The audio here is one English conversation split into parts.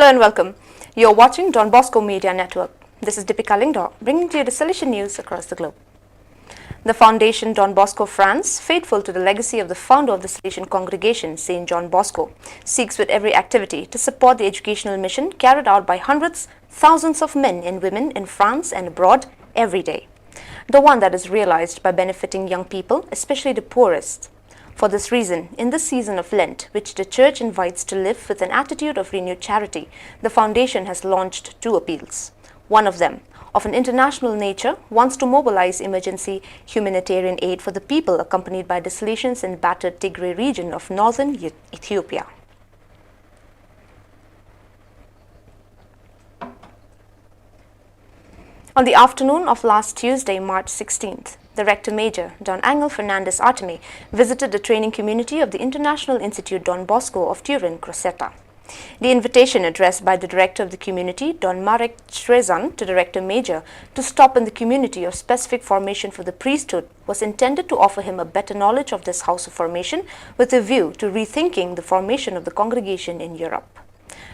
Hello and welcome. You're watching Don Bosco Media Network. This is Deepika Lingdor, bringing to you the Salesian news across the globe. The Foundation Don Bosco France, faithful to the legacy of the founder of the Salesian congregation, Saint John Bosco, seeks with every activity to support the educational mission carried out by hundreds, thousands of men and women in France and abroad every day. The one that is realized by benefiting young people, especially the poorest. For this reason, in this season of Lent, which the Church invites to live with an attitude of renewed charity, the Foundation has launched two appeals. One of them, of an international nature, wants to mobilize emergency humanitarian aid for the people accompanied by the Salesians in battered Tigray region of northern Ethiopia. On the afternoon of last Tuesday, March 16th, the Rector Major, Don Angel Fernandez Arteme, visited the training community of the International Institute Don Bosco of Turin, Crocetta. The invitation addressed by the Director of the community, Don Marek Trezan, to the Rector Major to stop in the community of specific formation for the priesthood was intended to offer him a better knowledge of this house of formation with a view to rethinking the formation of the congregation in Europe.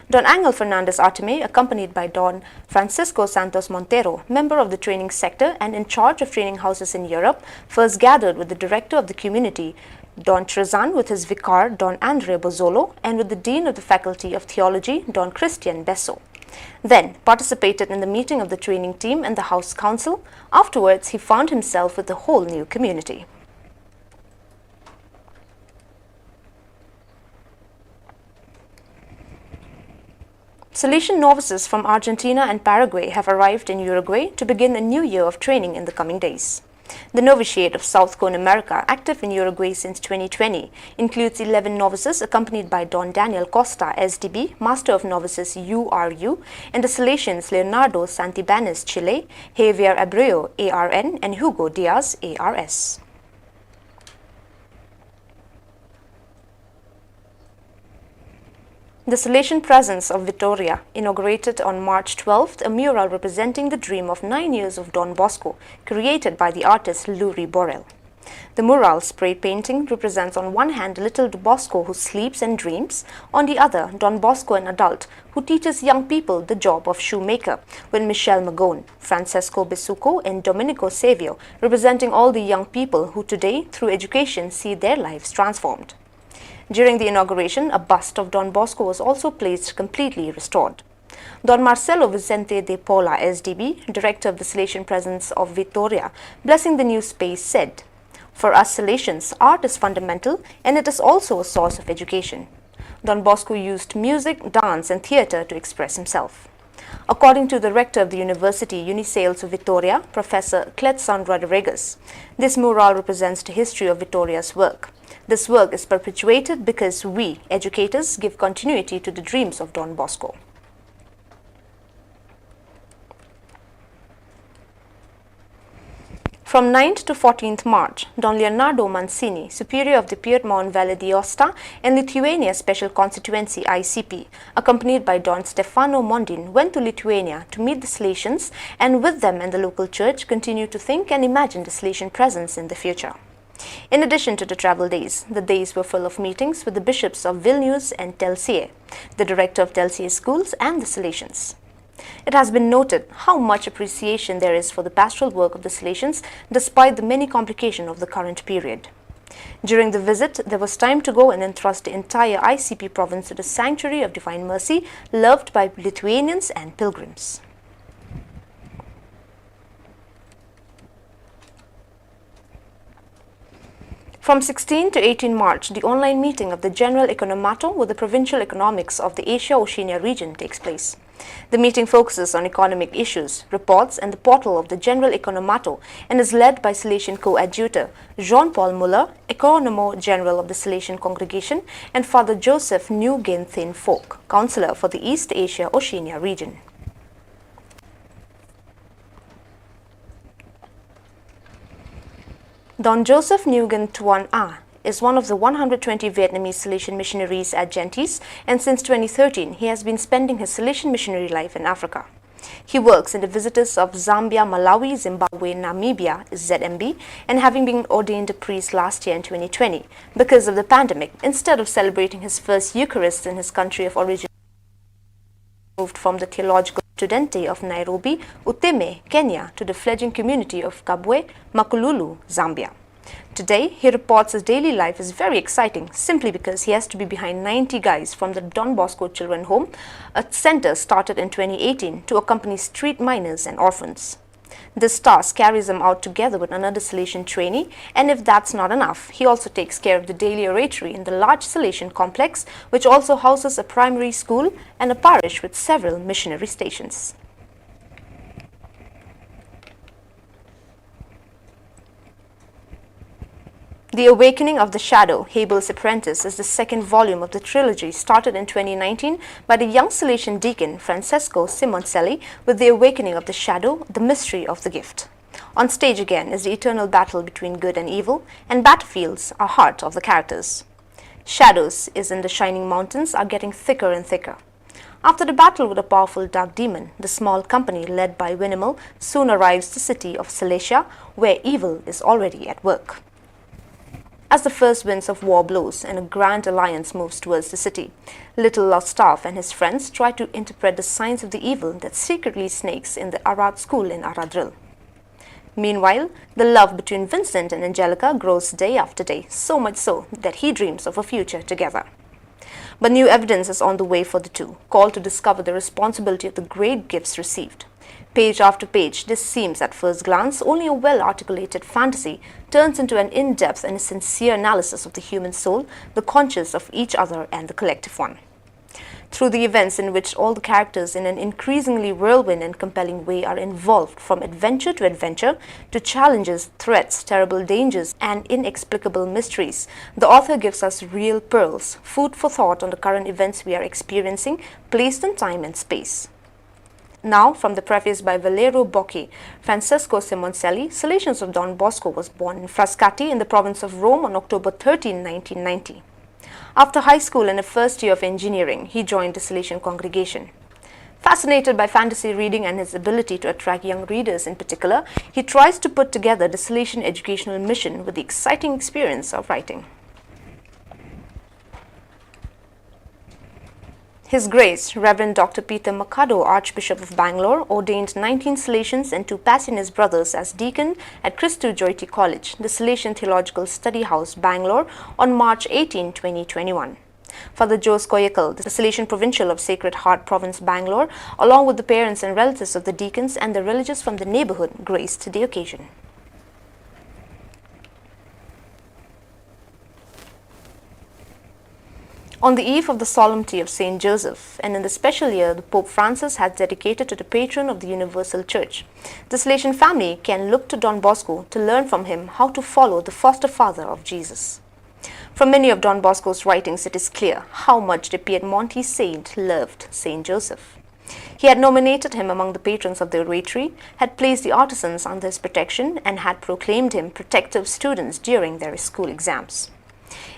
Don Angel Fernandez Arteme, accompanied by Don Francisco Santos Montero, member of the training sector and in charge of training houses in Europe, first gathered with the director of the community, Don Trezan, with his vicar, Don Andre Bozzolo, and with the Dean of the Faculty of Theology, Don Christian Besso. Then participated in the meeting of the training team and the House Council. Afterwards, he found himself with a whole new community. Salesian novices from Argentina and Paraguay have arrived in Uruguay to begin a new year of training in the coming days. The novitiate of South Cone America, active in Uruguay since 2020, includes 11 novices accompanied by Don Daniel Costa, SDB, Master of Novices URU, and the Salesians Leonardo Santibanez, Chile, Javier Abreu, ARN, and Hugo Diaz, ARS. The Salesian Presence of Vitoria inaugurated on March 12th a mural representing the dream of 9 years of Don Bosco, created by the artist Luri Borel. The mural, spray painting, represents on one hand little Bosco who sleeps and dreams, on the other Don Bosco, an adult, who teaches young people the job of shoemaker, with Michel Magone, Francesco Besuco, and Domenico Savio representing all the young people who today, through education, see their lives transformed. During the inauguration, a bust of Don Bosco was also placed, completely restored. Don Marcelo Vicente de Paula, SDB, Director of the Salesian Presence of Vitoria, blessing the new space, said, "For us Salesians, art is fundamental and it is also a source of education." Don Bosco used music, dance and theatre to express himself. According to the rector of the University Unisales of Vitoria, Professor Cletson Rodriguez, this mural represents the history of Vitoria's work. This work is perpetuated because we, educators, give continuity to the dreams of Don Bosco. From 9th to 14th March, Don Leonardo Mancini, Superior of the Piedmont Valle d'Aosta and Lithuania Special Constituency ICP, accompanied by Don Stefano Mondin, went to Lithuania to meet the Salesians and with them and the local church continue to think and imagine the Salesian presence in the future. In addition to the travel days, the days were full of meetings with the bishops of Vilnius and Telsie, the director of Telsie schools and the Salesians. It has been noted how much appreciation there is for the pastoral work of the Salesians despite the many complications of the current period. During the visit, there was time to go and entrust the entire ICP province to the Sanctuary of Divine Mercy, loved by Lithuanians and pilgrims. From 16 to 18 March, the online meeting of the General Economato with the Provincial Economics of the Asia-Oceania region takes place. The meeting focuses on economic issues, reports and the portal of the General Economato and is led by Salesian coadjutor Jean-Paul Muller, Economo General of the Salesian Congregation, and Father Joseph Nguyen Folk, Counselor for the East Asia-Oceania region. Don Joseph Nguyen Tuan A is one of the 120 Vietnamese Salesian missionaries at Gentis, and since 2013 he has been spending his Salesian missionary life in Africa. He works in the visitors of Zambia, Malawi, Zimbabwe, Namibia, ZMB, and having been ordained a priest last year in 2020, because of the pandemic, instead of celebrating his first Eucharist in his country of origin, moved from the Theological Studente of Nairobi, Uteme, Kenya, to the fledgling community of Kabwe, Makululu, Zambia. Today, he reports his daily life is very exciting simply because he has to be behind 90 guys from the Don Bosco Children Home, a center started in 2018 to accompany street minors and orphans. This task carries him out together with another Salesian trainee, and if that's not enough, he also takes care of the daily oratory in the large Salesian complex, which also houses a primary school and a parish with several missionary stations. The Awakening of the Shadow, Abel's Apprentice, is the second volume of the trilogy started in 2019 by the young Salesian deacon Francesco Simoncelli with The Awakening of the Shadow, The Mystery of the Gift. On stage again is the eternal battle between good and evil, and battlefields are heart of the characters. Shadows is in the shining mountains are getting thicker and thicker. After the battle with a powerful dark demon, the small company led by Winimal soon arrives at the city of Salesian, where evil is already at work. As the first winds of war blows and a grand alliance moves towards the city, Little Lostaf and his friends try to interpret the signs of the evil that secretly snakes in the Arad school in Aradril. Meanwhile, the love between Vincent and Angelica grows day after day, so much so that he dreams of a future together. But new evidence is on the way for the two, called to discover the responsibility of the great gifts received. Page after page, this seems at first glance only a well-articulated fantasy turns into an in-depth and sincere analysis of the human soul, the conscious of each other and the collective one. Through the events in which all the characters in an increasingly whirlwind and compelling way are involved from adventure to challenges, threats, terrible dangers and inexplicable mysteries, the author gives us real pearls, food for thought on the current events we are experiencing, placed in time and space. Now, from the preface by Valerio Bocchi, Francesco Simoncelli, Salesians of Don Bosco was born in Frascati in the province of Rome on October 13, 1990. After high school and a first year of engineering, he joined the Salesian congregation. Fascinated by fantasy reading and his ability to attract young readers in particular, he tries to put together the Salesian educational mission with the exciting experience of writing. His Grace, Reverend Dr. Peter Makado, Archbishop of Bangalore, ordained 19 Salesians and 2 Passionist brothers as deacon at Christu Jyothi College, the Salesian Theological Study House, Bangalore, on March 18, 2021. Father Jose Koyakal, the Salesian Provincial of Sacred Heart Province, Bangalore, along with the parents and relatives of the deacons and the religious from the neighborhood, graced the occasion. On the eve of the solemnity of Saint Joseph, and in the special year the Pope Francis has dedicated to the patron of the Universal Church, the Salesian family can look to Don Bosco to learn from him how to follow the foster father of Jesus. From many of Don Bosco's writings, it is clear how much the Piedmontese saint loved Saint Joseph. He had nominated him among the patrons of the oratory, had placed the artisans under his protection, and had proclaimed him protector of students during their school exams.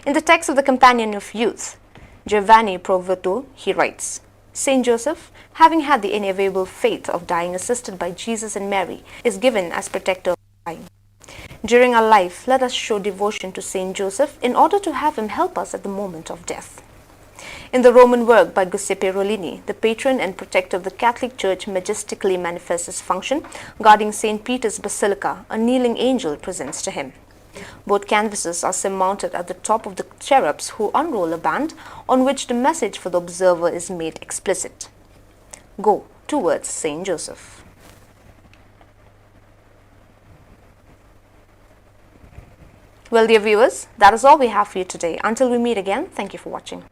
In the text of the Companion of Youth, Giovanni Provoto, he writes, Saint Joseph, having had the inevitable fate of dying assisted by Jesus and Mary, is given as protector of the dying. During our life, let us show devotion to Saint Joseph in order to have him help us at the moment of death. In the Roman work by Giuseppe Rollini, the patron and protector of the Catholic Church majestically manifests his function, guarding St. Peter's Basilica, a kneeling angel presents to him. Both canvases are surmounted at the top of the cherubs who unroll a band on which the message for the observer is made explicit. Go towards Saint Joseph. Well, dear viewers, that is all we have for you today. Until we meet again, thank you for watching.